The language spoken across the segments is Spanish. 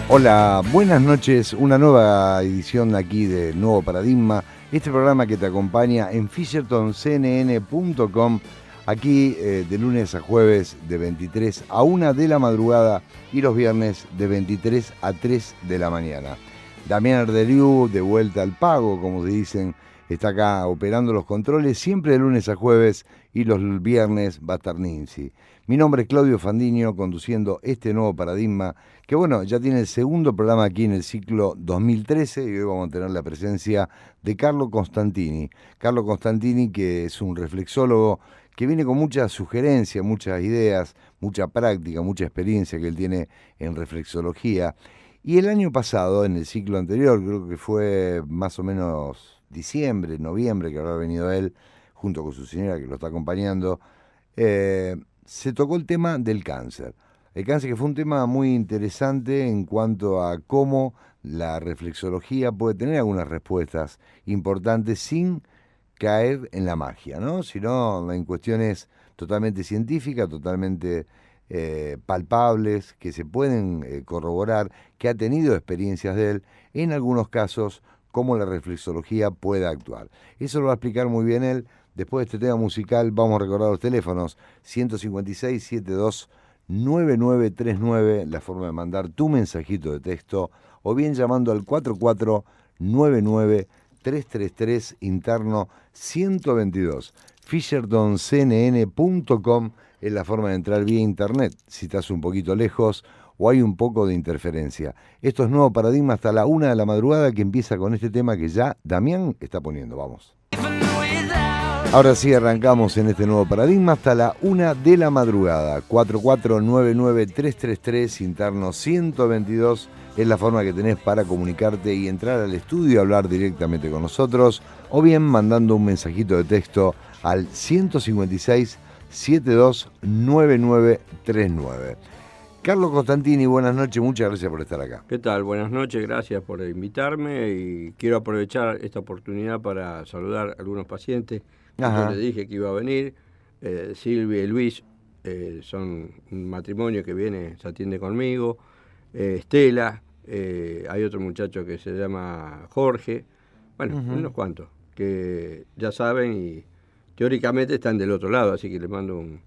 Hola, buenas noches, una nueva edición aquí de Nuevo Paradigma, este programa que te acompaña en fishertoncnn.com, aquí de lunes a jueves de 23 a 1 de la madrugada y los viernes de 23 a 3 de la mañana. Damián Arderiu, de vuelta al pago, como se dicen, está acá operando los controles, siempre de lunes a jueves y los viernes va a estar Ninzi. Mi nombre es Claudio Fandiño, conduciendo este Nuevo Paradigma, que bueno, ya tiene el segundo programa aquí en el ciclo 2013 y hoy vamos a tener la presencia de Carlo Constantini. Carlo Constantini, que es un reflexólogo que viene con muchas sugerencias, muchas ideas, mucha práctica, mucha experiencia que él tiene en reflexología. Y el año pasado, en el ciclo anterior, creo que fue más o menos diciembre, noviembre, que habrá venido él, junto con su señora que lo está acompañando, se tocó el tema del cáncer. El cáncer, que fue un tema muy interesante en cuanto a cómo la reflexología puede tener algunas respuestas importantes sin caer en la magia, ¿no? Sino en cuestiones totalmente científicas, totalmente palpables, que se pueden corroborar, que ha tenido experiencias de él, en algunos casos, cómo la reflexología puede actuar. Eso lo va a explicar muy bien él. Después de este tema musical vamos a recordar los teléfonos 156-72-9939, la forma de mandar tu mensajito de texto, o bien llamando al 4499-333 interno 122. fishertoncnn.com es la forma de entrar vía internet, si estás un poquito lejos o hay un poco de interferencia. Esto es Nuevo Paradigma hasta la 1 de la madrugada, que empieza con este tema que ya Damián está poniendo. Vamos. Ahora sí, arrancamos en este Nuevo Paradigma hasta la 1 de la madrugada. 4499-333, interno 122, es la forma que tenés para comunicarte y entrar al estudio y hablar directamente con nosotros, o bien mandando un mensajito de texto al 156-729939. Carlos Constantini, buenas noches, muchas gracias por estar acá. ¿Qué tal? Buenas noches, gracias por invitarme y quiero aprovechar esta oportunidad para saludar a algunos pacientes que yo les dije que iba a venir. Silvia y Luis son un matrimonio que viene, se atiende conmigo. Estela, hay otro muchacho que se llama Jorge, bueno, unos cuantos, que ya saben y teóricamente están del otro lado, así que les mando un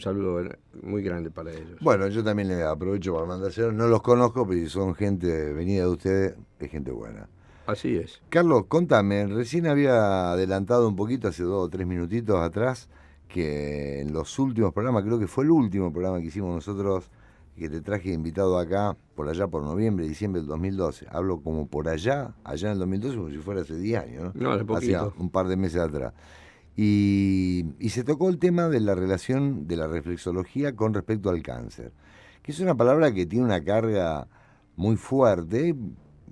saludo muy grande para ellos. Bueno, yo también le aprovecho para mandárselo. No los conozco, pero si son gente venida de ustedes, es gente buena. Así es. Carlos, contame, recién había adelantado un poquito, hace 2 o 3 minutitos atrás, que en los últimos programas, creo que fue el último programa que hicimos nosotros, que te traje invitado acá, por allá por noviembre, diciembre del 2012. Hablo como por allá en el 2012, como si fuera hace 10 años, ¿no? No, hace poquito. Hacía un par de meses atrás. Y se tocó el tema de la relación de la reflexología con respecto al cáncer, que es una palabra que tiene una carga muy fuerte.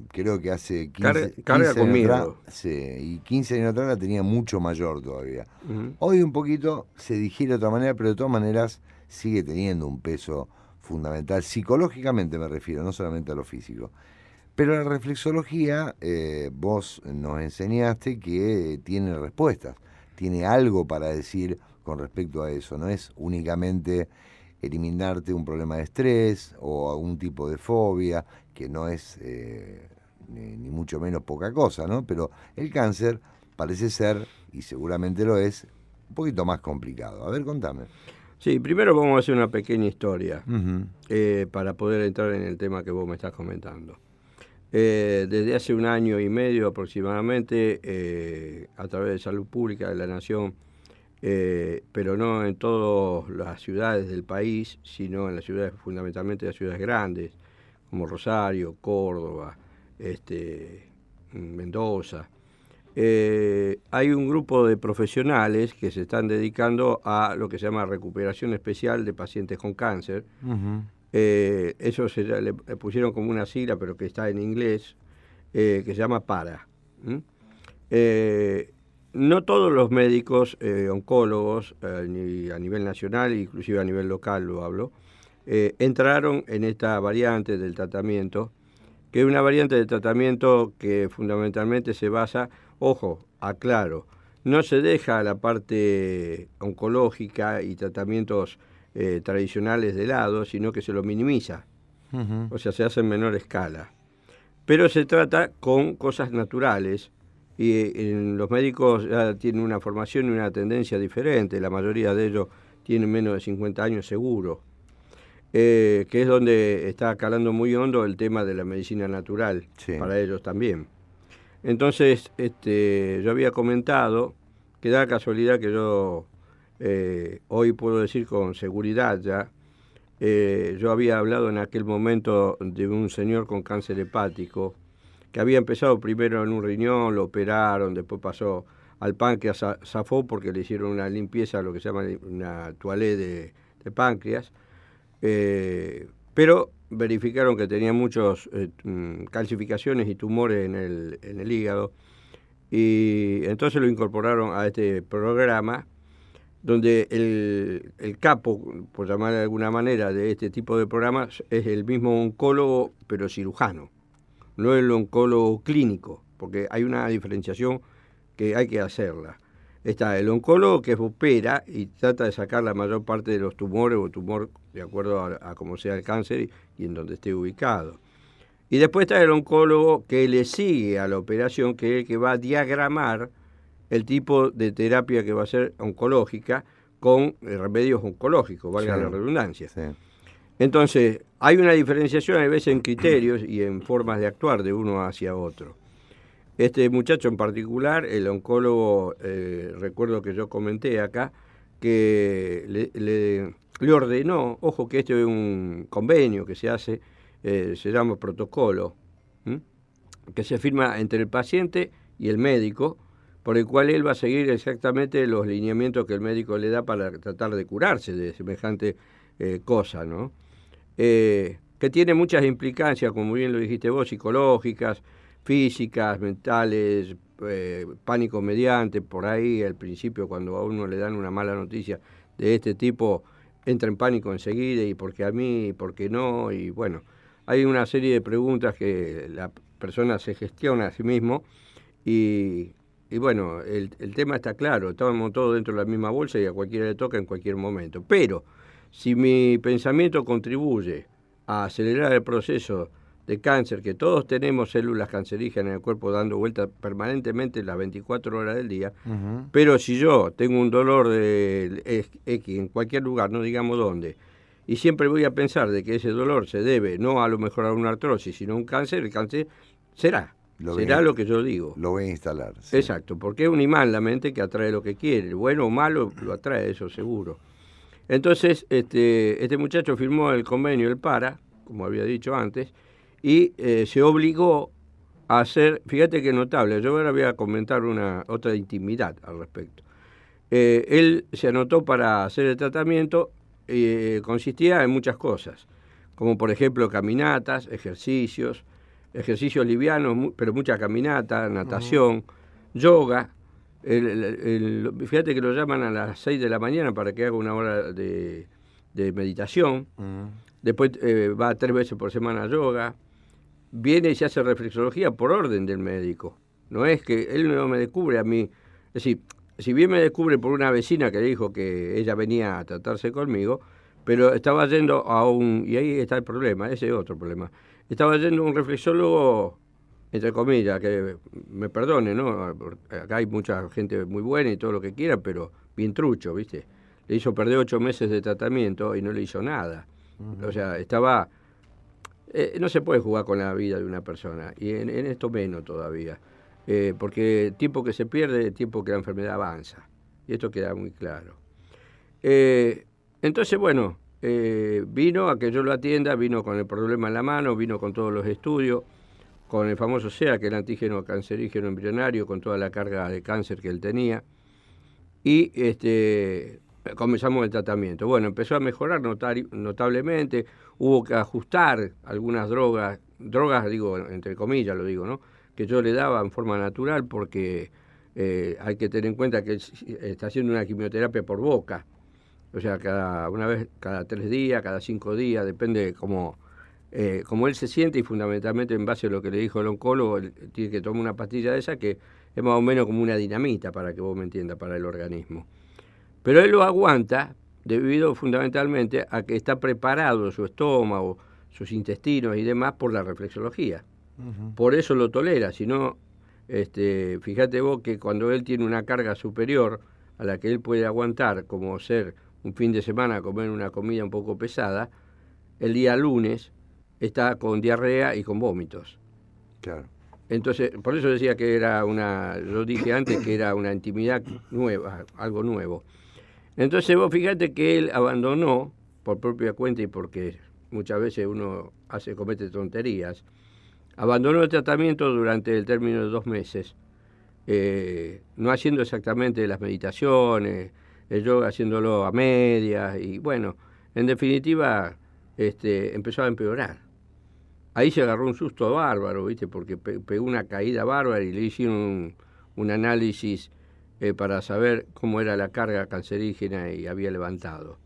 Creo que hace 15 carga años atrás, conmigo. sí, y 15 años atrás la tenía mucho mayor todavía. Uh-huh. Hoy un poquito se digiere de otra manera, pero de todas maneras sigue teniendo un peso fundamental, psicológicamente me refiero, no solamente a lo físico. Pero la reflexología, vos nos enseñaste que tiene respuestas, tiene algo para decir con respecto a eso, no es únicamente eliminarte un problema de estrés o algún tipo de fobia, que no es ni mucho menos poca cosa, ¿no? Pero el cáncer parece ser, y seguramente lo es, un poquito más complicado. A ver, contame. Sí, primero vamos a hacer una pequeña historia Uh-huh. para poder entrar en el tema que vos me estás comentando. Desde hace 1 año y medio aproximadamente, a través de Salud Pública de la Nación, pero no en todas las ciudades del país, sino en las ciudades, fundamentalmente las ciudades grandes, como Rosario, Córdoba, Mendoza. Hay un grupo de profesionales que se están dedicando a lo que se llama recuperación especial de pacientes con cáncer. Uh-huh. Eso le pusieron como una sigla, pero que está en inglés, que se llama PARA. No todos los médicos oncólogos, ni a nivel nacional, inclusive a nivel local lo hablo, entraron en esta variante del tratamiento, que es una variante de tratamiento que fundamentalmente se basa, ojo, aclaro, no se deja la parte oncológica y tratamientos tradicionales de lado, sino que se lo minimiza. o sea, se hace en menor escala. Pero se trata con cosas naturales y los médicos ya tienen una formación y una tendencia diferente, la mayoría de ellos tienen menos de 50 años seguro, que es donde está calando muy hondo el tema de la medicina natural, sí, para ellos también. Entonces, yo había comentado que da casualidad que yo hoy puedo decir con seguridad ya, yo había hablado en aquel momento de un señor con cáncer hepático que había empezado primero en un riñón, lo operaron, después pasó al páncreas, zafó porque le hicieron una limpieza, lo que se llama una toilette de páncreas, pero verificaron que tenía muchas calcificaciones y tumores en el hígado, y entonces lo incorporaron a este programa donde el capo, por llamar de alguna manera, de este tipo de programas es el mismo oncólogo, pero cirujano, no el oncólogo clínico, porque hay una diferenciación que hay que hacerla. Está el oncólogo que opera y trata de sacar la mayor parte de los tumores o tumor de acuerdo a cómo sea el cáncer y en donde esté ubicado. Y después está el oncólogo que le sigue a la operación, que es el que va a diagramar el tipo de terapia que va a ser oncológica con remedios oncológicos, valga la redundancia. Sí. Entonces, hay una diferenciación a veces en criterios y en formas de actuar de uno hacia otro. Este muchacho en particular, el oncólogo, recuerdo que yo comenté acá, que le ordenó, ojo que este es un convenio que se hace, se llama protocolo, que se firma entre el paciente y el médico, por el cual él va a seguir exactamente los lineamientos que el médico le da para tratar de curarse de semejante cosa, ¿no? Que tiene muchas implicancias, como bien lo dijiste vos, psicológicas, físicas, mentales, pánico mediante, por ahí al principio cuando a uno le dan una mala noticia de este tipo, entra en pánico enseguida, y por qué a mí, y por qué no, y bueno, hay una serie de preguntas que la persona se gestiona a sí mismo, y bueno, el tema está claro, estamos todos dentro de la misma bolsa y a cualquiera le toca en cualquier momento. Pero si mi pensamiento contribuye a acelerar el proceso de cáncer, que todos tenemos células cancerígenas en el cuerpo dando vueltas permanentemente las 24 horas del día, pero si yo tengo un dolor de X en cualquier lugar, no digamos dónde, y siempre voy a pensar de que ese dolor se debe no a lo mejor a una artrosis, sino a un cáncer, el cáncer será lo que yo digo. Lo voy a instalar. Sí. Exacto, porque es un imán la mente que atrae lo que quiere, bueno o malo lo atrae, eso seguro. Entonces, este muchacho firmó el convenio, el PARA, como había dicho antes, y se obligó a hacer, fíjate que notable, yo ahora voy a comentar otra intimidad al respecto. Él se anotó para hacer el tratamiento, consistía en muchas cosas, como por ejemplo caminatas, ejercicios livianos, pero mucha caminata, natación, yoga. Fíjate que lo llaman a las 6 de la mañana para que haga una hora de meditación. Después va 3 veces por semana a yoga. Viene y se hace reflexología por orden del médico. No es que él no me descubre a mí. Es decir, si bien me descubre por una vecina que le dijo que ella venía a tratarse conmigo, pero estaba yendo y ahí está el problema, ese es otro problema. Estaba yendo a un reflexólogo, entre comillas, que me perdone, ¿no? Acá hay mucha gente muy buena y todo lo que quiera, pero bien trucho, ¿viste? Le hizo perder 8 meses de tratamiento y no le hizo nada. O sea, estaba... no se puede jugar con la vida de una persona, y en esto menos todavía, porque tiempo que se pierde, tiempo que la enfermedad avanza, y esto queda muy claro. Entonces, bueno, vino a que yo lo atienda, vino con el problema en la mano, vino con todos los estudios, con el famoso SEA, que es el antígeno cancerígeno embrionario, con toda la carga de cáncer que él tenía, y comenzamos el tratamiento. Bueno, empezó a mejorar notablemente, hubo que ajustar algunas drogas digo, entre comillas lo digo, ¿no?, que yo le daba en forma natural, porque hay que tener en cuenta que él está haciendo una quimioterapia por boca, o sea, cada 3 días, cada 5 días, depende de cómo él se siente, y fundamentalmente en base a lo que le dijo el oncólogo, él tiene que tomar una pastilla de esa que es más o menos como una dinamita, para que vos me entiendas, para el organismo. Pero él lo aguanta debido fundamentalmente a que está preparado su estómago, sus intestinos y demás por la reflexología. Por eso lo tolera, si no, fíjate vos que cuando él tiene una carga superior a la que él puede aguantar, como ser un fin de semana comer una comida un poco pesada, el día lunes está con diarrea y con vómitos. Claro. Entonces, por eso decía que era yo dije antes que era una intimidad nueva, algo nuevo. Entonces vos fíjate que él abandonó, por propia cuenta y porque muchas veces uno comete tonterías, abandonó el tratamiento durante el término de 2 meses, no haciendo exactamente las meditaciones, el yoga haciéndolo a medias, y bueno, en definitiva empezó a empeorar. Ahí se agarró un susto bárbaro, ¿viste? Porque pegó una caída bárbara y le hicieron un análisis para saber cómo era la carga cancerígena y había levantado.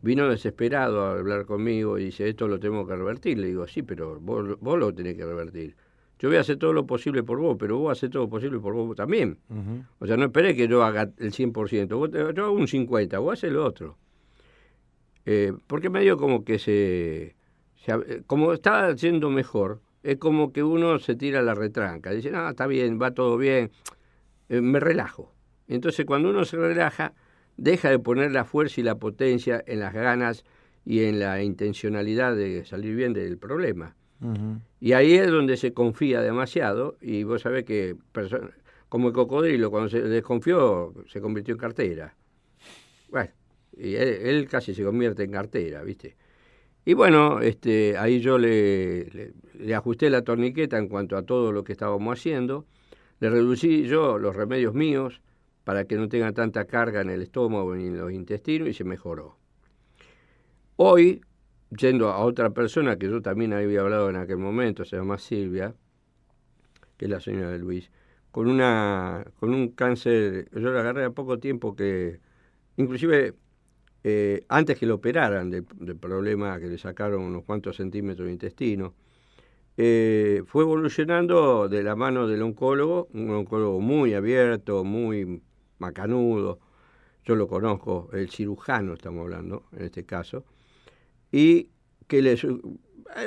Vino desesperado a hablar conmigo y dice, esto lo tengo que revertir. Le digo, sí, pero vos lo tenés que revertir. Yo voy a hacer todo lo posible por vos, pero vos haces todo lo posible por vos también. O sea, no esperé que yo haga el 100%, yo hago un 50%, vos haces lo otro. Porque medio como que como estaba yendo mejor, es como que uno se tira la retranca. Dice, no, está bien, va todo bien, me relajo. Entonces, cuando uno se relaja, deja de poner la fuerza y la potencia en las ganas y en la intencionalidad de salir bien del problema. Y ahí es donde se confía demasiado, y vos sabés que, como el cocodrilo, cuando se desconfió, se convirtió en cartera. Bueno, y él casi se convierte en cartera, ¿viste? Y bueno, ahí yo le ajusté la torniqueta en cuanto a todo lo que estábamos haciendo, le reducí yo los remedios míos para que no tenga tanta carga en el estómago ni en los intestinos, y se mejoró. Hoy, yendo a otra persona que yo también había hablado en aquel momento, se llama Silvia, que es la señora de Luis, con un cáncer, yo la agarré a poco tiempo, que inclusive antes que lo operaran del problema, que le sacaron unos cuantos centímetros de intestino, fue evolucionando de la mano del oncólogo, un oncólogo muy abierto, muy macanudo, yo lo conozco, el cirujano estamos hablando en este caso, y que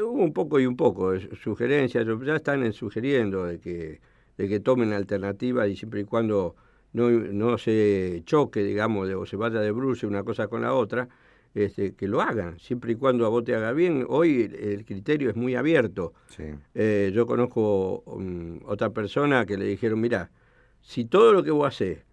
hubo un poco y un poco de sugerencias, ya están sugiriendo de que tomen alternativas, y siempre y cuando no se choque, digamos, o se vaya de bruce una cosa con la otra, que lo hagan, siempre y cuando a vos te haga bien. Hoy el criterio es muy abierto. Sí. Yo conozco otra persona que le dijeron, mirá, si todo lo que vos hacés,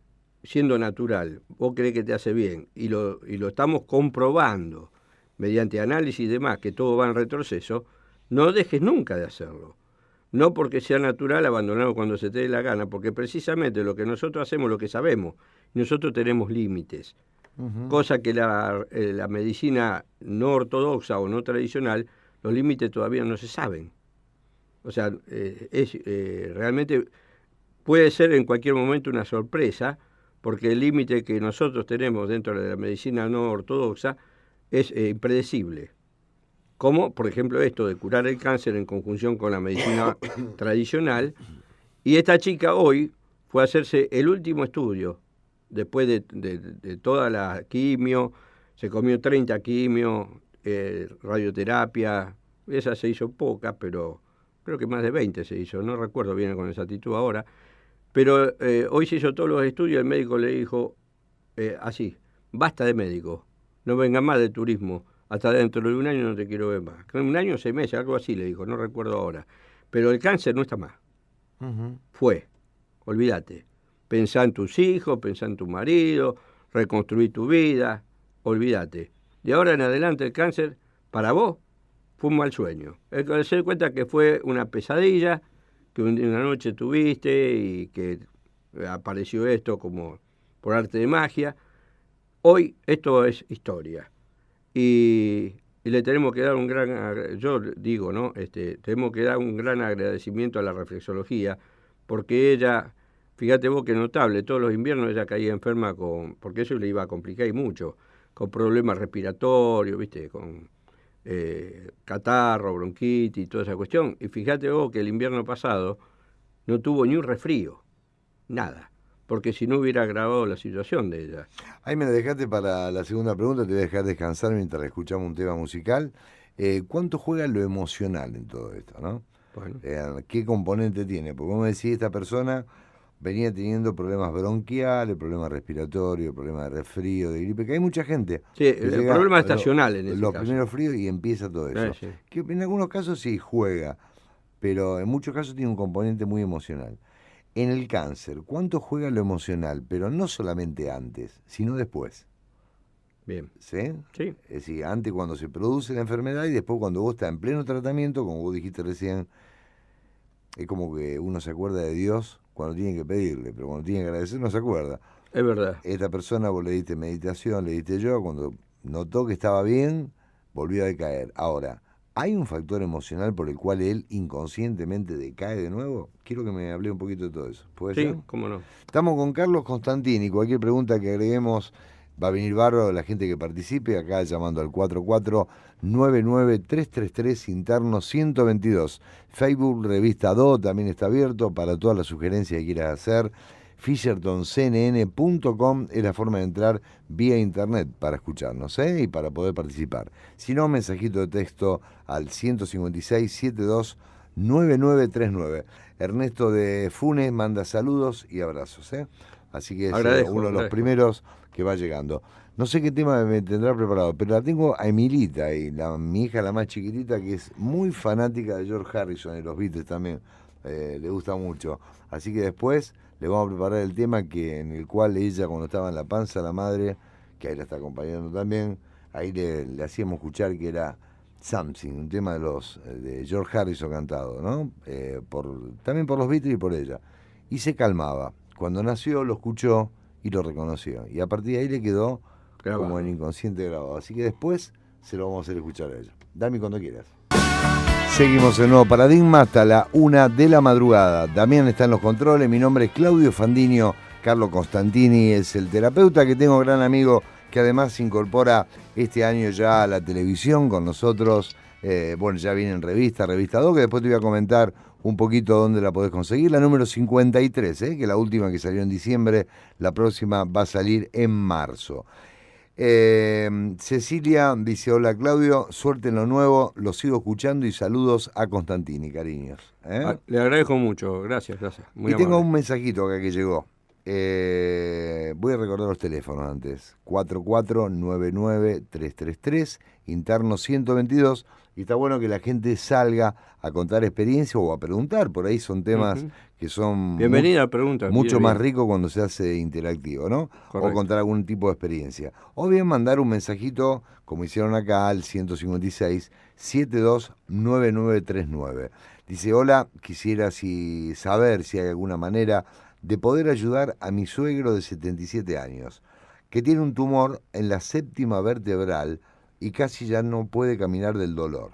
siendo natural, vos creés que te hace bien, y lo estamos comprobando mediante análisis y demás, que todo va en retroceso, no dejes nunca de hacerlo. No porque sea natural abandonarlo cuando se te dé la gana, porque precisamente lo que nosotros hacemos, lo que sabemos, nosotros tenemos límites. Cosa que la medicina no ortodoxa o no tradicional, los límites todavía no se saben. O sea, realmente puede ser en cualquier momento una sorpresa, porque el límite que nosotros tenemos dentro de la medicina no ortodoxa es impredecible. Como, por ejemplo, esto de curar el cáncer en conjunción con la medicina tradicional. Y esta chica hoy fue a hacerse el último estudio, después de toda la quimio, se comió 30 quimios, radioterapia, esa se hizo poca, pero creo que más de 20 se hizo, no recuerdo bien con exactitud ahora, pero hoy se hizo todos los estudios, el médico le dijo así, basta de médico, no venga más de turismo, hasta dentro de un año no te quiero ver más. Un año, 6 meses, algo así le dijo, no recuerdo ahora. Pero el cáncer no está más. Fue, olvídate. Pensá en tus hijos, pensá en tu marido, reconstruí tu vida, olvídate. De ahora en adelante el cáncer, para vos, fue un mal sueño. Se da cuenta que fue una pesadilla, que una noche tuviste y que apareció esto como por arte de magia. Hoy esto es historia. Y le tenemos que dar yo digo, ¿no? Tenemos que dar un gran agradecimiento a la reflexología, porque ella, fíjate vos que notable, todos los inviernos ella caía enferma porque eso le iba a complicar y mucho, con problemas respiratorios, ¿viste? Con catarro, bronquitis y toda esa cuestión. Y fíjate vos que el invierno pasado no tuvo ni un resfrío, nada, porque si no hubiera agravado la situación de ella. Ahí me la dejaste para la segunda pregunta, te voy a dejar descansar mientras escuchamos un tema musical. ¿Cuánto juega lo emocional en todo esto, no? Bueno. ¿Qué componente tiene? Porque vos me decís, esta persona venía teniendo problemas bronquiales, problemas respiratorios, problemas de resfrío, de gripe, que hay mucha gente Sí, que el llega problema estacional en ese los caso. primeros fríos y empieza todo eso. Sí. Que en algunos casos sí juega, pero en muchos casos tiene un componente muy emocional. En el cáncer, ¿cuánto juega lo emocional? Pero no solamente antes, sino después. Bien. ¿Sí? Sí. Es decir, antes cuando se produce la enfermedad y después cuando vos estás en pleno tratamiento, como vos dijiste recién, es como que uno se acuerda de Dios cuando tiene que pedirle, pero cuando tiene que agradecer no se acuerda. Es verdad. Esta persona vos le diste meditación, le diste yoga, cuando notó que estaba bien, volvió a decaer. Ahora, ¿hay un factor emocional por el cual él inconscientemente decae de nuevo? Quiero que me hable un poquito de todo eso. ¿Puede Sí, ser? cómo no. Estamos con Carlos Constantini. Cualquier pregunta que agreguemos va a venir bárbaro la gente que participe. Acá llamando al 4499-333 interno 122. Facebook, Revista Do, también está abierto para todas las sugerencias que quieras hacer. fishertoncnn.com es la forma de entrar vía internet para escucharnos y para poder participar. Si no, mensajito de texto al 156-72-9939. Ernesto de Funes manda saludos y abrazos. Así que es uno de los primeros que va llegando. No sé qué tema me tendrá preparado, pero la tengo a Emilita, y mi hija, la más chiquitita, que es muy fanática de George Harrison y los Beatles también. Le gusta mucho. Así que después le vamos a preparar el tema en el cual ella, cuando estaba en la panza, la madre, que ahí la está acompañando también, ahí le hacíamos escuchar que era Something, un tema de George Harrison cantado, ¿no? También por los Beatles y por ella. Y se calmaba. Cuando nació lo escuchó y lo reconoció. Y a partir de ahí le quedó grabado, como el inconsciente grabado. Así que después se lo vamos a hacer escuchar a ella. Dami cuando quieras. Seguimos en Nuevo Paradigma hasta la 1 de la madrugada. Damián está en los controles. Mi nombre es Claudio Fandinio. Carlos Constantini es el terapeuta que tengo, gran amigo, que además se incorpora este año ya a la televisión con nosotros. Bueno, ya viene en Revista 2, que después te voy a comentar un poquito dónde la podés conseguir. La número 53, que es la última que salió en diciembre. La próxima va a salir en marzo. Cecilia dice: hola Claudio, suerte en lo nuevo, lo sigo escuchando y saludos a Constantini, cariños. Le agradezco mucho, gracias. Muy amable. Tengo un mensajito acá que llegó. Voy a recordar los teléfonos antes. 4499-333, interno 122. Y está bueno que la gente salga a contar experiencia o a preguntar. Por ahí son temas que son bienvenida pregunta, mucho más ricos cuando se hace interactivo, ¿no? Correcto. O contar algún tipo de experiencia. O bien mandar un mensajito, como hicieron acá, al 156-729939. Dice: hola, quisiera saber si hay alguna manera de poder ayudar a mi suegro de 77 años, que tiene un tumor en la séptima vertebral y casi ya no puede caminar del dolor.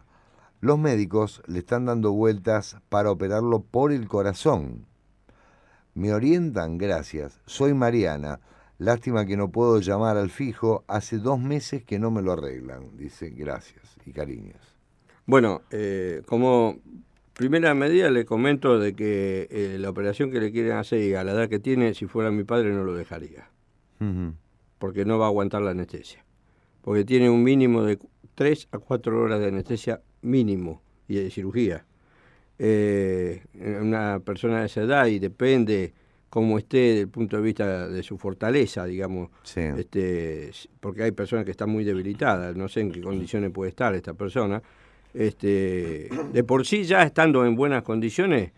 Los médicos le están dando vueltas para operarlo por el corazón. ¿Me orientan? Gracias. Soy Mariana. Lástima que no puedo llamar al fijo. Hace 2 meses que no me lo arreglan. Dice: gracias y cariños. Bueno, como primera medida le comento de que la operación que le quieren hacer y a la edad que tiene, si fuera mi padre no lo dejaría. Porque no va a aguantar la anestesia. Porque tiene un mínimo de 3 a 4 horas de anestesia mínimo y de cirugía. Una persona de esa edad, y depende cómo esté desde el punto de vista de su fortaleza, digamos, sí. Porque hay personas que están muy debilitadas, no sé en qué condiciones puede estar esta persona. De por sí, ya estando en buenas condiciones,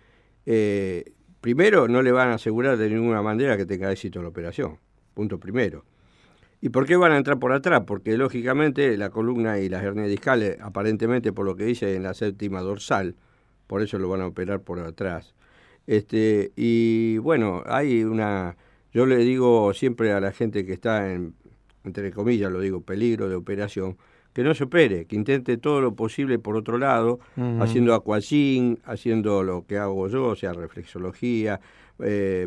primero no le van a asegurar de ninguna manera que tenga éxito la operación, punto primero. ¿Y por qué van a entrar por atrás? Porque lógicamente la columna y las hernias discales, aparentemente por lo que dice en la séptima dorsal, por eso lo van a operar por atrás. Y bueno, yo le digo siempre a la gente que está entre comillas, lo digo, peligro de operación, que no se opere, que intente todo lo posible por otro lado, haciendo aquagym, haciendo lo que hago yo, o sea, reflexología,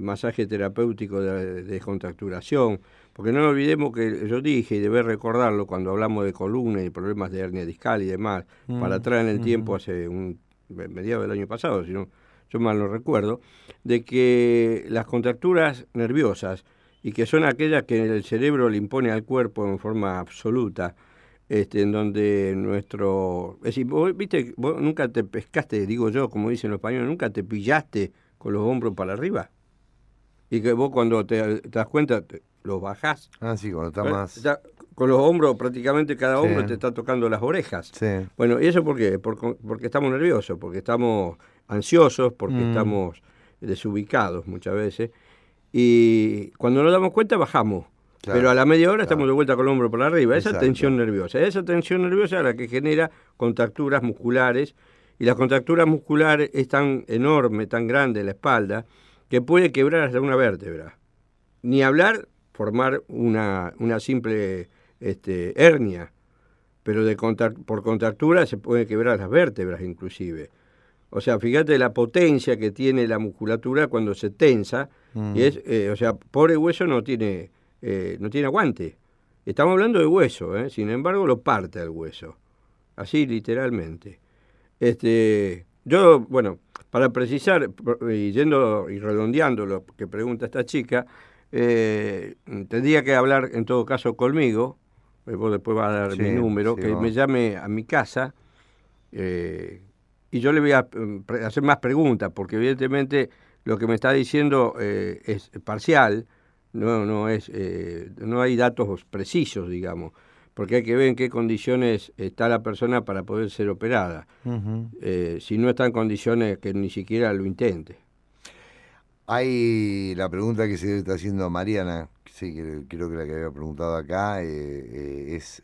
masaje terapéutico de descontracturación, porque no olvidemos que yo dije, y debes recordarlo, cuando hablamos de columna y problemas de hernia discal y demás, para atrás en el tiempo, hace mediados del año pasado, si no, yo mal no recuerdo, de que las contracturas nerviosas, y que son aquellas que el cerebro le impone al cuerpo en forma absoluta, en donde nuestro... Es decir, vos, viste, vos nunca te pescaste, digo yo, como dicen los españoles, nunca te pillaste con los hombros para arriba. Y que vos cuando te das cuenta, los bajás. Ah, sí, cuando está más... Con los hombros, prácticamente cada Sí. hombro te está tocando las orejas. Sí. Bueno, ¿y eso por qué? Porque estamos nerviosos, porque estamos ansiosos, porque estamos desubicados muchas veces. Y cuando nos damos cuenta, bajamos. Claro, Pero a la media hora claro. estamos de vuelta con el hombro por arriba. Esa Exacto. tensión nerviosa. Esa tensión nerviosa es la que genera contracturas musculares. Y las contracturas musculares es tan enorme, tan grande en la espalda, que puede quebrar hasta una vértebra. Ni hablar, formar una simple hernia. Pero por contractura se pueden quebrar las vértebras inclusive. O sea, fíjate la potencia que tiene la musculatura cuando se tensa. Y es, o sea, pobre hueso no tiene aguante. Estamos hablando de hueso, sin embargo lo parte el hueso. Así literalmente. Yo, bueno, para precisar, y yendo y redondeando lo que pregunta esta chica, tendría que hablar en todo caso conmigo, vos después vas a dar mi número, que me llame a mi casa, y yo le voy a hacer más preguntas, porque evidentemente lo que me está diciendo es parcial, no hay datos precisos, digamos, porque hay que ver en qué condiciones está la persona para poder ser operada. Si no está en condiciones, que ni siquiera lo intente. Hay la pregunta que se está haciendo Mariana, sí, creo que la que había preguntado acá, es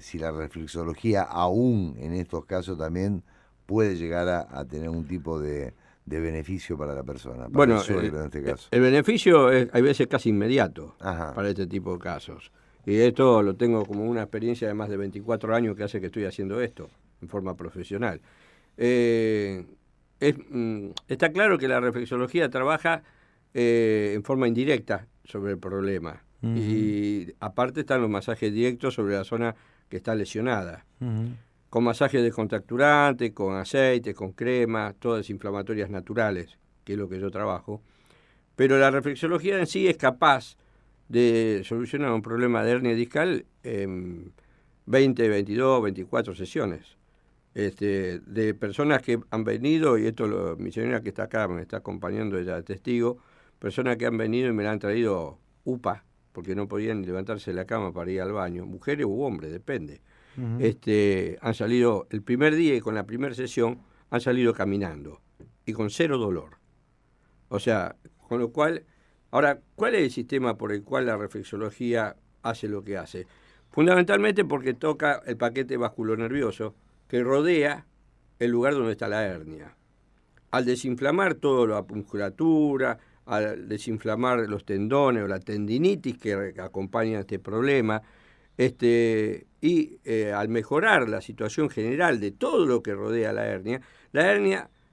si la reflexología aún en estos casos también puede llegar a tener un tipo de beneficio para la persona, para bueno, el suegro en este caso. El beneficio es, hay veces, casi inmediato. Ajá. Para este tipo de casos. Y esto lo tengo como una experiencia de más de 24 años que hace que estoy haciendo esto en forma profesional. Está claro que la reflexología trabaja en forma indirecta sobre el problema. Y aparte están los masajes directos sobre la zona que está lesionada. Con masajes descontracturantes, con aceite, con crema, todas desinflamatorias naturales, que es lo que yo trabajo. Pero la reflexología en sí es capaz de solucionar un problema de hernia discal en 20, 22, 24 sesiones. De personas que han venido, y esto mi señora que está acá me está acompañando, ella es testigo, personas que han venido y me la han traído UPA, porque no podían ni levantarse de la cama para ir al baño, mujeres u hombres, depende. Han salido el primer día y con la primera sesión han salido caminando y con cero dolor. O sea, con lo cual, ahora, ¿cuál es el sistema por el cual la reflexología hace lo que hace? Fundamentalmente porque toca el paquete vasculonervioso que rodea el lugar donde está la hernia. Al desinflamar toda la musculatura, al desinflamar los tendones o la tendinitis que acompaña este problema, y al mejorar la situación general de todo lo que rodea la hernia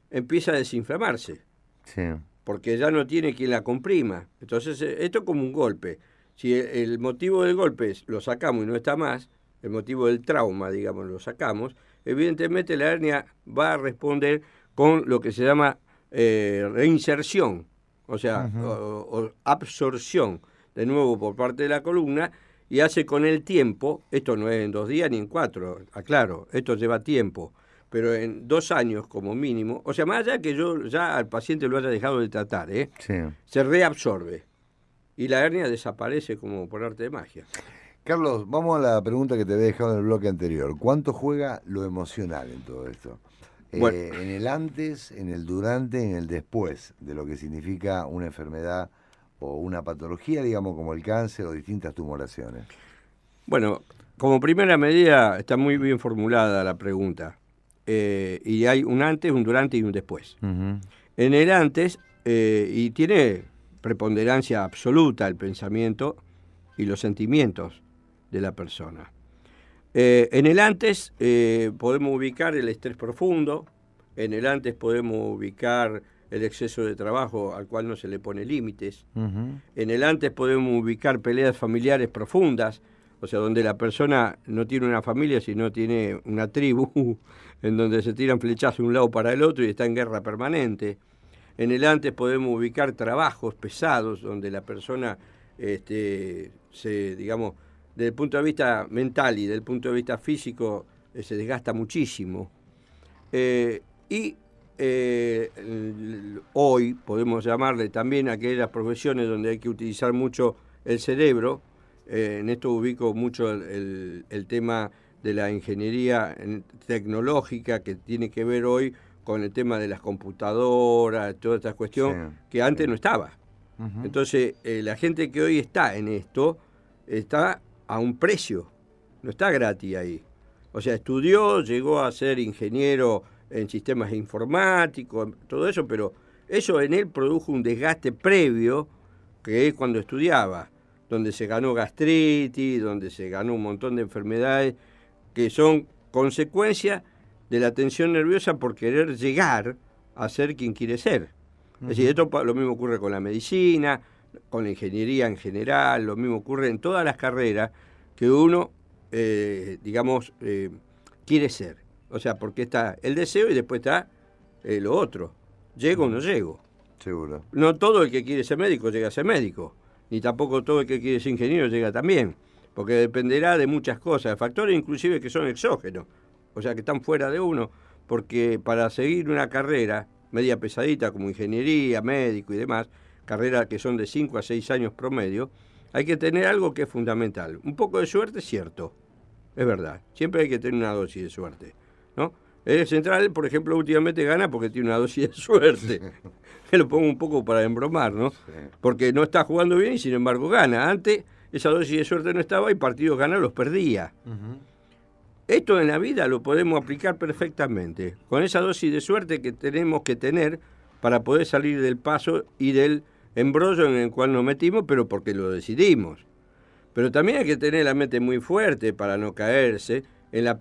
empieza a desinflamarse. Sí. Porque ya no tiene quien la comprima. Entonces, esto es como un golpe. Si el motivo del golpe lo sacamos y no está más, el motivo del trauma, digamos, lo sacamos, evidentemente la hernia va a responder con lo que se llama reinserción, o sea, o absorción, de nuevo por parte de la columna, y hace con el tiempo, esto no es en 2 días ni en 4, aclaro, esto lleva tiempo, pero en 2 años como mínimo, o sea, más allá que yo ya al paciente lo haya dejado de tratar, Sí. se reabsorbe y la hernia desaparece como por arte de magia. Carlos, vamos a la pregunta que te había dejado en el bloque anterior. ¿Cuánto juega lo emocional en todo esto? Bueno. En el antes, en el durante, en el después de lo que significa una enfermedad o una patología, digamos, como el cáncer o distintas tumoraciones. Bueno, como primera medida está muy bien formulada la pregunta. Y hay un antes, un durante y un después. En el antes, y tiene preponderancia absoluta el pensamiento y los sentimientos de la persona. En el antes podemos ubicar el estrés profundo, en el antes podemos ubicar el exceso de trabajo al cual no se le pone límites, en el antes podemos ubicar peleas familiares profundas, o sea, donde la persona no tiene una familia, sino tiene una tribu, en donde se tiran flechazos de un lado para el otro y está en guerra permanente. En el antes podemos ubicar trabajos pesados, donde la persona desde el punto de vista mental y desde el punto de vista físico se desgasta muchísimo. Hoy podemos llamarle también a aquellas profesiones donde hay que utilizar mucho el cerebro. En esto ubico mucho el tema de la ingeniería tecnológica, que tiene que ver hoy con el tema de las computadoras, toda esta cuestión que antes no estaba. Uh-huh. Entonces, la gente que hoy está en esto está a un precio, no está gratis ahí. O sea, estudió, llegó a ser ingeniero en sistemas informáticos, todo eso, pero eso en él produjo un desgaste previo, que es cuando estudiaba, donde se ganó gastritis, donde se ganó un montón de enfermedades que son consecuencia de la tensión nerviosa por querer llegar a ser quien quiere ser. Uh-huh. Es decir, esto lo mismo ocurre con la medicina, con la ingeniería en general, lo mismo ocurre en todas las carreras que uno, quiere ser. O sea, porque está el deseo y después está lo otro. ¿Llego o no llego? Seguro. No todo el que quiere ser médico llega a ser médico, ni tampoco todo el que quiere ser ingeniero llega también, porque dependerá de muchas cosas, de factores inclusive que son exógenos, o sea, que están fuera de uno, porque para seguir una carrera media pesadita como ingeniería, médico y demás, carreras que son de 5 a 6 años promedio, hay que tener algo que es fundamental. Un poco de suerte, cierto, es verdad, siempre hay que tener una dosis de suerte, ¿no? El central, por ejemplo, últimamente gana porque tiene una dosis de suerte. Que lo pongo un poco para embromar, ¿no? Sí. Porque no está jugando bien y sin embargo gana. Antes esa dosis de suerte no estaba y partidos ganados los perdía. Uh-huh. Esto en la vida lo podemos aplicar perfectamente, con esa dosis de suerte que tenemos que tener para poder salir del paso y del embrollo en el cual nos metimos, pero porque lo decidimos. Pero también hay que tener la mente muy fuerte para no caerse en la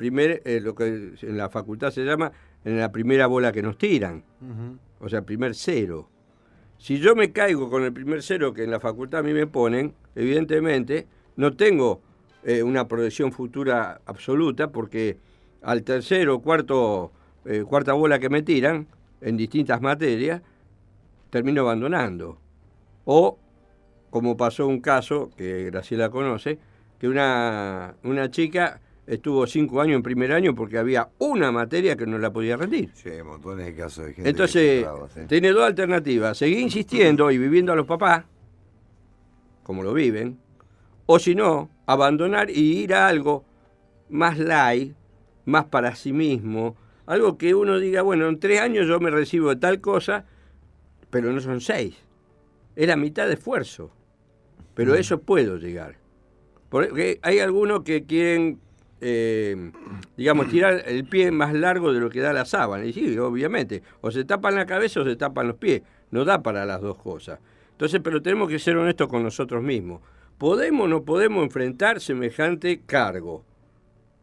lo que en la facultad se llama en la primera bola que nos tiran. Uh-huh. O sea, el primer cero. Si yo me caigo con el primer cero que en la facultad a mí me ponen, evidentemente no tengo una proyección futura absoluta, porque al tercero, cuarta bola que me tiran, en distintas materias, termino abandonando. O, como pasó un caso, que Graciela conoce, que una chica estuvo 5 años en primer año porque había una materia que no la podía rendir. Sí, montones de casos de gente. Entonces, tiene dos alternativas: seguir insistiendo y viviendo a los papás, como lo viven, o si no, abandonar y ir a algo más light, más para sí mismo, algo que uno diga, bueno, en 3 años yo me recibo de tal cosa, pero no son 6. Es la mitad de esfuerzo, pero eso puedo llegar. Porque hay algunos que quieren tirar el pie más largo de lo que da la sábana. Y sí, obviamente, o se tapan la cabeza o se tapan los pies. No da para las dos cosas. Entonces, pero tenemos que ser honestos con nosotros mismos. ¿Podemos o no podemos enfrentar semejante cargo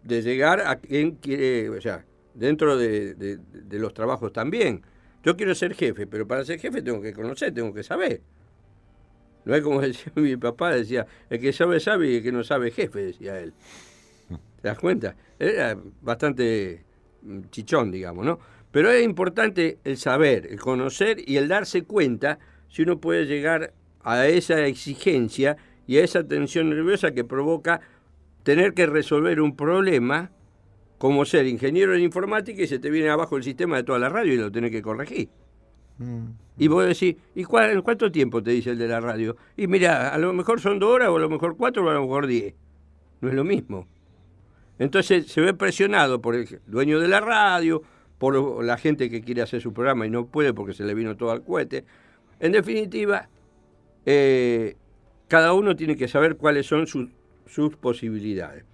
de llegar a quien quiere, o sea, dentro de los trabajos también? Yo quiero ser jefe, pero para ser jefe tengo que conocer, tengo que saber. No es como decía mi papá, decía, el que sabe, sabe y el que no sabe, jefe, decía él. ¿Te das cuenta? Era bastante chichón, digamos, ¿no? Pero es importante el saber, el conocer y el darse cuenta si uno puede llegar a esa exigencia y a esa tensión nerviosa que provoca tener que resolver un problema, como ser ingeniero en informática y se te viene abajo el sistema de toda la radio y lo tenés que corregir. Y vos decís, ¿y cuánto tiempo te dice el de la radio? Y mira, a lo mejor son 2 horas, o a lo mejor 4, o a lo mejor 10. No es lo mismo. Entonces se ve presionado por el dueño de la radio, por la gente que quiere hacer su programa y no puede porque se le vino todo al cohete. En definitiva, cada uno tiene que saber cuáles son sus posibilidades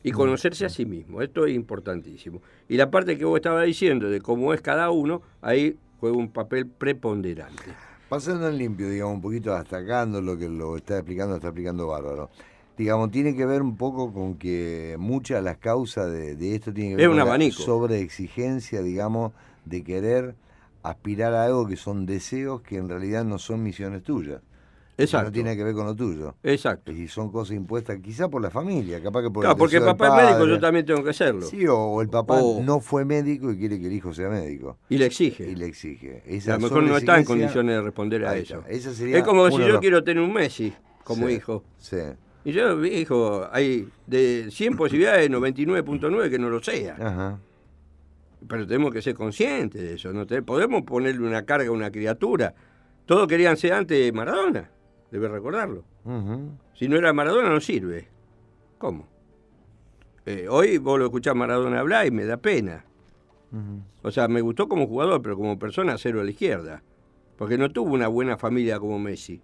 y conocerse a sí mismo. Esto es importantísimo. Y la parte que vos estabas diciendo de cómo es cada uno, ahí juega un papel preponderante. Pasando en limpio, digamos, un poquito destacando lo que lo está explicando bárbaro. Digamos, tiene que ver un poco con que muchas de las causas de esto tienen que ver con la sobreexigencia, digamos, de querer aspirar a algo que son deseos que en realidad no son misiones tuyas. Exacto. No tiene que ver con lo tuyo. Exacto. Y son cosas impuestas quizá por la familia, capaz que por claro, porque el papá es médico, yo también tengo que serlo. Sí, o el papá no fue médico y quiere que el hijo sea médico. Y le exige. Esa a lo mejor no está en condiciones de responder a eso. Esa sería es como si yo quiero tener un Messi como hijo. Sí. Y yo, viejo, hay de 100 posibilidades, 99.9 que no lo sea. Ajá. Pero tenemos que ser conscientes de eso. No podemos ponerle una carga a una criatura. Todos querían ser antes Maradona, debe recordarlo. Si no era Maradona, no sirve. ¿Cómo? Hoy vos lo escuchás Maradona hablar y me da pena. O sea, me gustó como jugador, pero como persona, cero a la izquierda. Porque no tuvo una buena familia como Messi.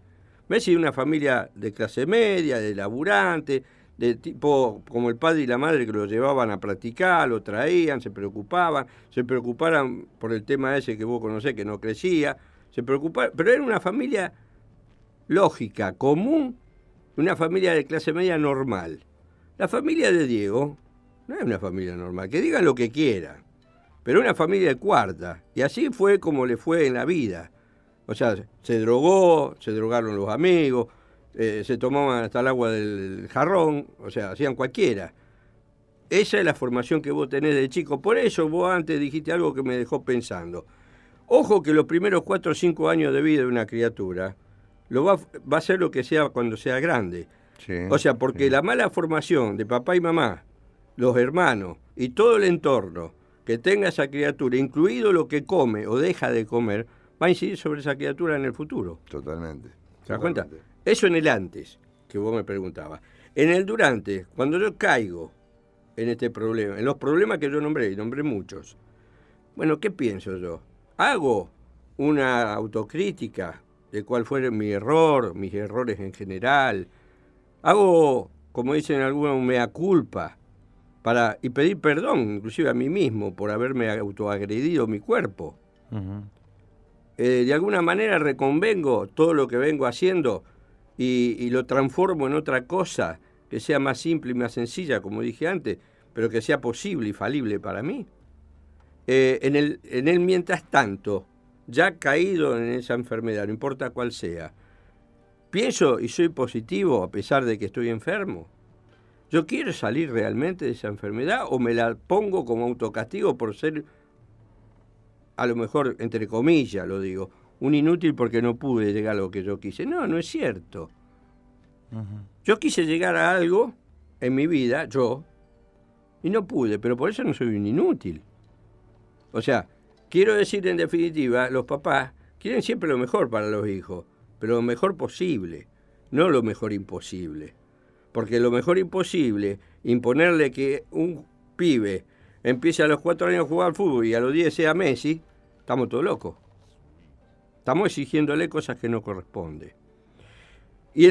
Messi una familia de clase media, de laburante, de tipo como el padre y la madre que lo llevaban a practicar, lo traían, se preocuparan por el tema ese que vos conocés, que no crecía, se preocupaban, pero era una familia lógica, común, una familia de clase media normal. La familia de Diego no es una familia normal, que digan lo que quieran, pero una familia de cuarta, y así fue como le fue en la vida. O sea, se drogó, se drogaron los amigos, se tomaban hasta el agua del jarrón, o sea, hacían cualquiera. Esa es la formación que vos tenés de chico. Por eso vos antes dijiste algo que me dejó pensando. Ojo que los primeros 4 o 5 años de vida de una criatura va a ser lo que sea cuando sea grande. Sí, o sea, porque la mala formación de papá y mamá, los hermanos y todo el entorno que tenga esa criatura, incluido lo que come o deja de comer, va a incidir sobre esa criatura en el futuro. Totalmente. ¿Te das cuenta? Eso en el antes, que vos me preguntabas. En el durante, cuando yo caigo en este problema, en los problemas que yo nombré, y nombré muchos, bueno, ¿qué pienso yo? Hago una autocrítica de cuál fue mi error, mis errores en general. Hago, como dicen algunos, un mea culpa y pedir perdón, inclusive a mí mismo, por haberme autoagredido mi cuerpo. De alguna manera reconvengo todo lo que vengo haciendo y lo transformo en otra cosa que sea más simple y más sencilla, como dije antes, pero que sea posible y falible para mí. En el mientras tanto, ya caído en esa enfermedad, no importa cuál sea, pienso y soy positivo a pesar de que estoy enfermo. ¿Yo quiero salir realmente de esa enfermedad o me la pongo como autocastigo por ser, a lo mejor, entre comillas lo digo, un inútil porque no pude llegar a lo que yo quise? No, no es cierto. Yo quise llegar a algo en mi vida, y no pude, pero por eso no soy un inútil. O sea, quiero decir en definitiva, los papás quieren siempre lo mejor para los hijos, pero lo mejor posible, no lo mejor imposible. Porque lo mejor imposible, imponerle que un pibe empiece a los 4 años a jugar al fútbol y a los 10 sea Messi, estamos todos locos. Estamos exigiéndole cosas que no corresponden. Y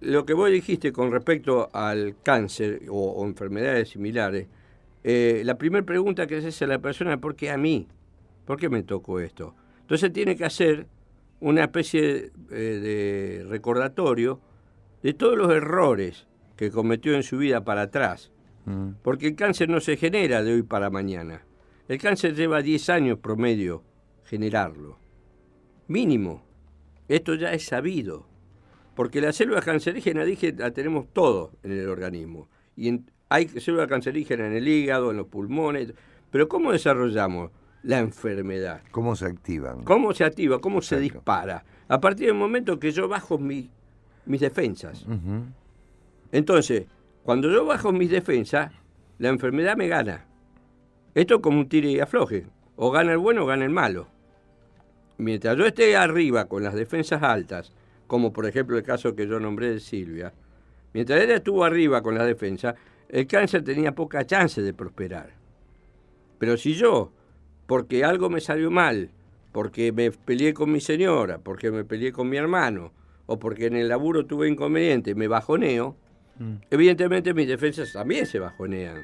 lo que vos dijiste con respecto al cáncer o enfermedades similares, la primera pregunta que se hace a la persona es ¿por qué a mí? ¿Por qué me tocó esto? Entonces tiene que hacer una especie de recordatorio de todos los errores que cometió en su vida para atrás. Porque el cáncer no se genera de hoy para mañana. El cáncer lleva 10 años promedio generarlo. Mínimo. Esto ya es sabido. Porque las células cancerígenas, dije, la tenemos todo en el organismo. Y hay células cancerígenas en el hígado, en los pulmones. Pero ¿cómo desarrollamos la enfermedad? ¿Cómo se activan? ¿Cómo se activa? ¿Cómo se dispara? A partir del momento que yo bajo mis defensas. Entonces, cuando yo bajo mis defensas, la enfermedad me gana. Esto es como un tire y afloje. O gana el bueno o gana el malo. Mientras yo esté arriba con las defensas altas, como por ejemplo el caso que yo nombré de Silvia, mientras ella estuvo arriba con las defensas, el cáncer tenía poca chance de prosperar. Pero si yo, porque algo me salió mal, porque me peleé con mi señora, porque me peleé con mi hermano, o porque en el laburo tuve inconveniente, me bajoneo, evidentemente mis defensas también se bajonean.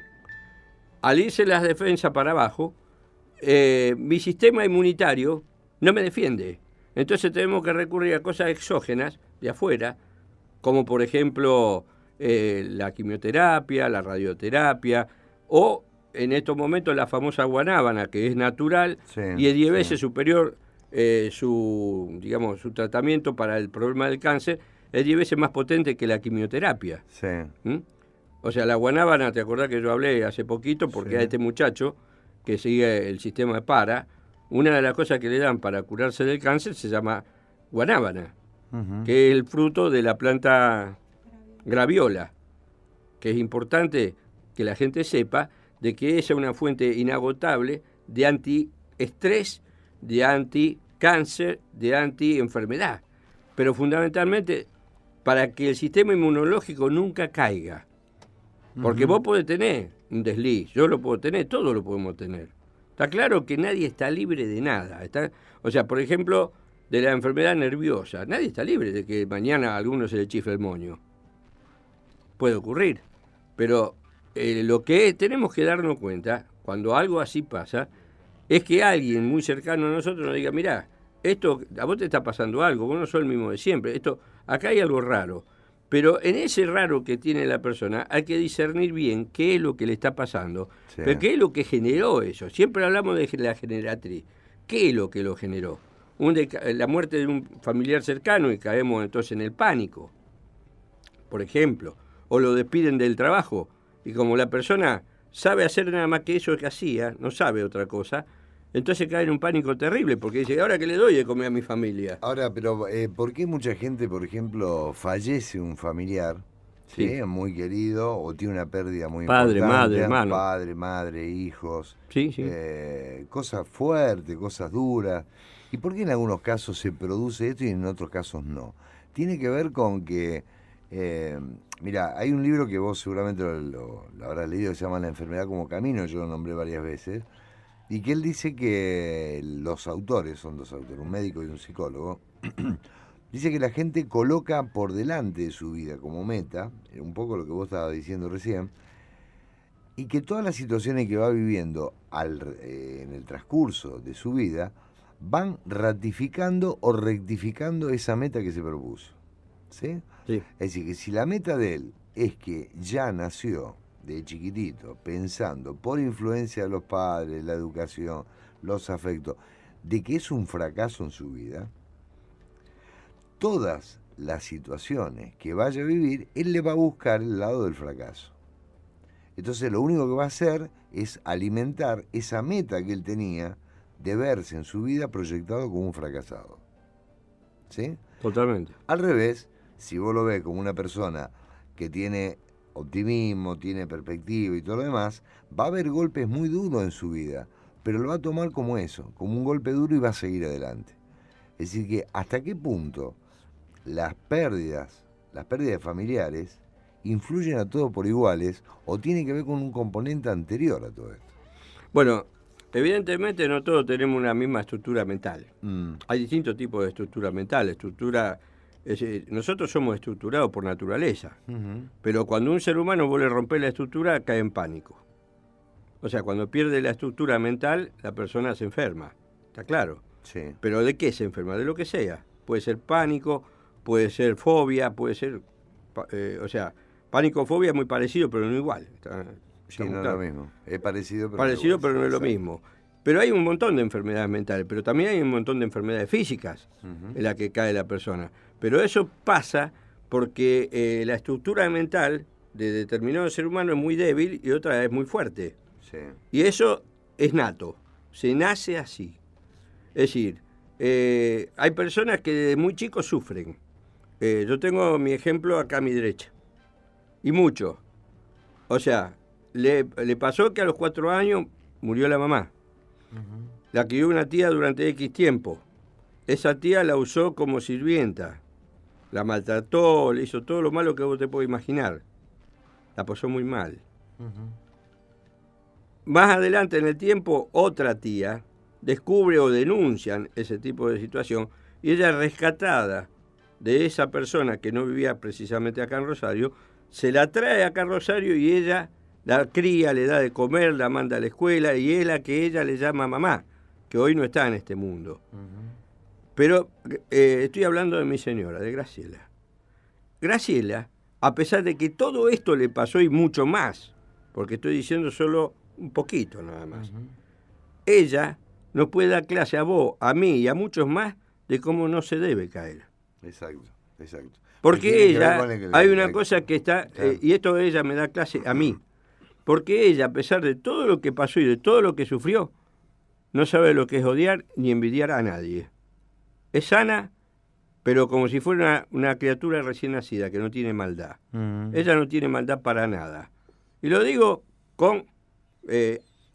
Al irse las defensas para abajo, mi sistema inmunitario no me defiende. Entonces tenemos que recurrir a cosas exógenas de afuera, como por ejemplo la quimioterapia, la radioterapia, o en estos momentos la famosa guanábana, que es natural, y es 10 veces superior su tratamiento para el problema del cáncer, es 10 veces más potente que la quimioterapia. O sea, la guanábana, ¿te acordás que yo hablé hace poquito? Porque a este muchacho que sigue el sistema de PARA, una de las cosas que le dan para curarse del cáncer se llama guanábana, que es el fruto de la planta graviola, que es importante que la gente sepa de que esa es una fuente inagotable de antiestrés, de anticáncer, de antienfermedad, pero fundamentalmente para que el sistema inmunológico nunca caiga. Porque vos podés tener un desliz, yo lo puedo tener, todos lo podemos tener. Está claro que nadie está libre de nada. O sea, por ejemplo, de la enfermedad nerviosa, nadie está libre de que mañana a alguno se le chifle el moño. Puede ocurrir. Pero lo que tenemos que darnos cuenta, cuando algo así pasa, es que alguien muy cercano a nosotros nos diga, mirá, esto, a vos te está pasando algo, vos no sos el mismo de siempre, acá hay algo raro. Pero en ese raro que tiene la persona hay que discernir bien qué es lo que le está pasando, sí. Pero qué es lo que generó eso. Siempre hablamos de la generatriz. ¿Qué es lo que lo generó? La muerte de un familiar cercano y caemos entonces en el pánico, por ejemplo. O lo despiden del trabajo y como la persona sabe hacer nada más que eso que hacía, no sabe otra cosa, entonces cae en un pánico terrible, porque dice, ¿ahora qué le doy de comer a mi familia? Ahora, pero ¿por qué mucha gente, por ejemplo, fallece un familiar, sí, muy querido, o tiene una pérdida muy importante? Madre, hermano. Padre, madre, hijos. Sí, sí. Cosas fuertes, cosas duras. ¿Y por qué en algunos casos se produce esto y en otros casos no? Tiene que ver con que, mira, hay un libro que vos seguramente lo habrás leído, que se llama La enfermedad como camino, yo lo nombré varias veces. Y que él dice que los autores, son dos autores, un médico y un psicólogo, dice que la gente coloca por delante de su vida como meta, un poco lo que vos estabas diciendo recién, y que todas las situaciones que va viviendo en el transcurso de su vida van ratificando o rectificando esa meta que se propuso. ¿Sí? Sí. Es decir, que si la meta de él es que ya nació de chiquitito, pensando, por influencia de los padres, la educación, los afectos, de que es un fracaso en su vida, todas las situaciones que vaya a vivir, él le va a buscar el lado del fracaso. Entonces lo único que va a hacer es alimentar esa meta que él tenía de verse en su vida proyectado como un fracasado. ¿Sí? Totalmente. Al revés, si vos lo ves como una persona que tiene optimismo, tiene perspectiva y todo lo demás, va a haber golpes muy duros en su vida, pero lo va a tomar como eso, como un golpe duro y va a seguir adelante. Es decir que hasta qué punto las pérdidas familiares influyen a todos por iguales o tienen que ver con un componente anterior a todo esto. Bueno, evidentemente no todos tenemos una misma estructura mental. Hay distintos tipos de estructura mental, nosotros somos estructurados por naturaleza, pero cuando un ser humano vuelve a romper la estructura, cae en pánico. O sea, cuando pierde la estructura mental, la persona se enferma, ¿está claro? Sí. ¿Pero de qué se enferma? De lo que sea. Puede ser pánico, puede ser fobia, puede ser... pánico o fobia es muy parecido, pero no igual. Sí, no es lo mismo. Es parecido, pero parecido, pero no es lo mismo. Pero hay un montón de enfermedades mentales, pero también hay un montón de enfermedades físicas en las que cae la persona. Pero eso pasa porque la estructura mental de determinado ser humano es muy débil y otra es muy fuerte. Sí. Y eso es nato, se nace así. Es decir, hay personas que desde muy chicos sufren. Yo tengo mi ejemplo acá a mi derecha. Y mucho. O sea, le pasó que a los 4 años murió la mamá. La crió una tía durante X tiempo. Esa tía la usó como sirvienta. La maltrató, le hizo todo lo malo que vos te podés imaginar. La pasó muy mal. Más adelante en el tiempo, otra tía descubre o denuncian ese tipo de situación y ella es rescatada de esa persona que no vivía precisamente acá en Rosario, se la trae acá a Rosario y ella la cría, le da de comer, la manda a la escuela y es la que ella le llama mamá, que hoy no está en este mundo. Pero estoy hablando de mi señora, de Graciela. Graciela, a pesar de que todo esto le pasó y mucho más, porque estoy diciendo solo un poquito nada más, ella nos puede dar clase a vos, a mí y a muchos más de cómo no se debe caer. Exacto. Porque ella, hay una cosa que está, y esto ella me da clase a mí, porque ella, a pesar de todo lo que pasó y de todo lo que sufrió, no sabe lo que es odiar ni envidiar a nadie. Es sana pero como si fuera una criatura recién nacida, que no tiene maldad. Ella no tiene maldad para nada. Y lo digo con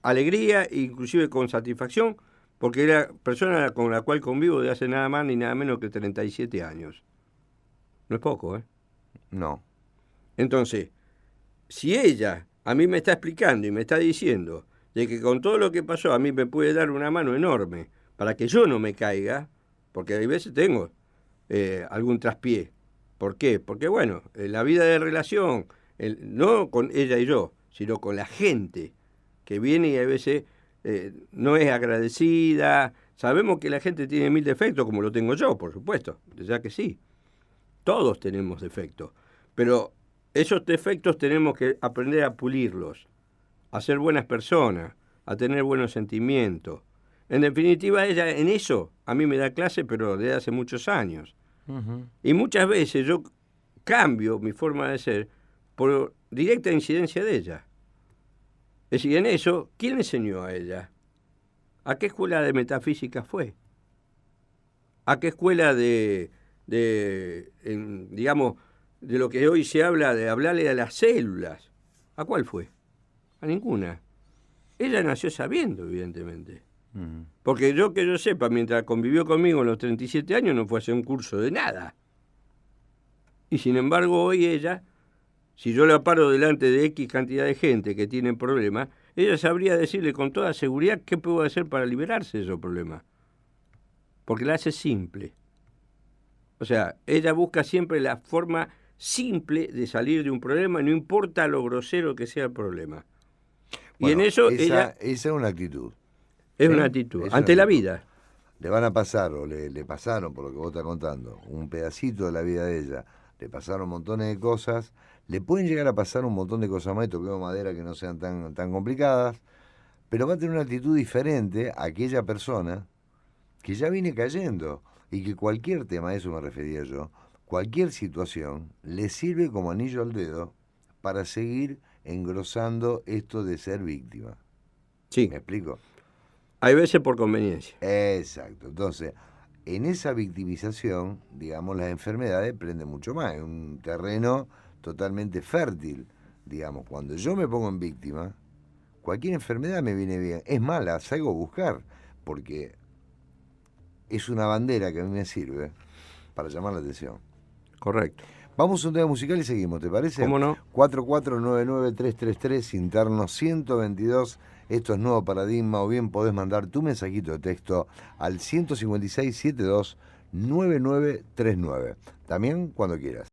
alegría e inclusive con satisfacción, porque es la persona con la cual convivo de hace nada más ni nada menos que 37 años. No es poco, ¿eh? No. Entonces, si ella a mí me está explicando y me está diciendo de que con todo lo que pasó a mí me puede dar una mano enorme para que yo no me caiga, porque a veces tengo algún traspié. ¿Por qué? Porque bueno, la vida de relación, no con ella y yo, sino con la gente que viene y a veces no es agradecida. Sabemos que la gente tiene 1000 defectos, como lo tengo yo, por supuesto, ya que sí. Todos tenemos defectos, pero esos defectos tenemos que aprender a pulirlos, a ser buenas personas, a tener buenos sentimientos. En definitiva, ella en eso a mí me da clase, pero desde hace muchos años. Y muchas veces yo cambio mi forma de ser por directa incidencia de ella. Es decir, en eso, ¿quién le enseñó a ella? ¿A qué escuela de metafísica fue? ¿A qué escuela digamos, de lo que hoy se habla, de hablarle a las células? ¿A cuál fue? A ninguna. Ella nació sabiendo, evidentemente. Porque que yo sepa, mientras convivió conmigo en los 37 años, no fue a hacer un curso de nada. Y sin embargo, hoy ella, si yo la paro delante de X cantidad de gente que tienen problemas, ella sabría decirle con toda seguridad qué puedo hacer para liberarse de esos problemas. Porque la hace simple. O sea, ella busca siempre la forma simple de salir de un problema, no importa lo grosero que sea el problema. Bueno, y en eso esa es una actitud. Es una actitud, ante la vida. Le van a pasar, o le pasaron, por lo que vos estás contando, un pedacito de la vida de ella, le pasaron montones de cosas, le pueden llegar a pasar un montón de cosas más, y toquemos madera que no sean tan complicadas, pero va a tener una actitud diferente a aquella persona que ya viene cayendo, y que cualquier tema, a eso me refería yo, cualquier situación, le sirve como anillo al dedo para seguir engrosando esto de ser víctima. Sí. ¿Me explico? Hay veces por conveniencia. Exacto. Entonces, en esa victimización, digamos, las enfermedades prenden mucho más. Es un terreno totalmente fértil. Digamos, cuando yo me pongo en víctima, cualquier enfermedad me viene bien. Es más, la salgo a buscar, porque es una bandera que a mí me sirve para llamar la atención. Correcto. Vamos a un tema musical y seguimos, ¿te parece? ¿Cómo no? 4499-333, interno 122. Esto es Nuevo Paradigma, o bien podés mandar tu mensajito de texto al 156-72-9939. También cuando quieras.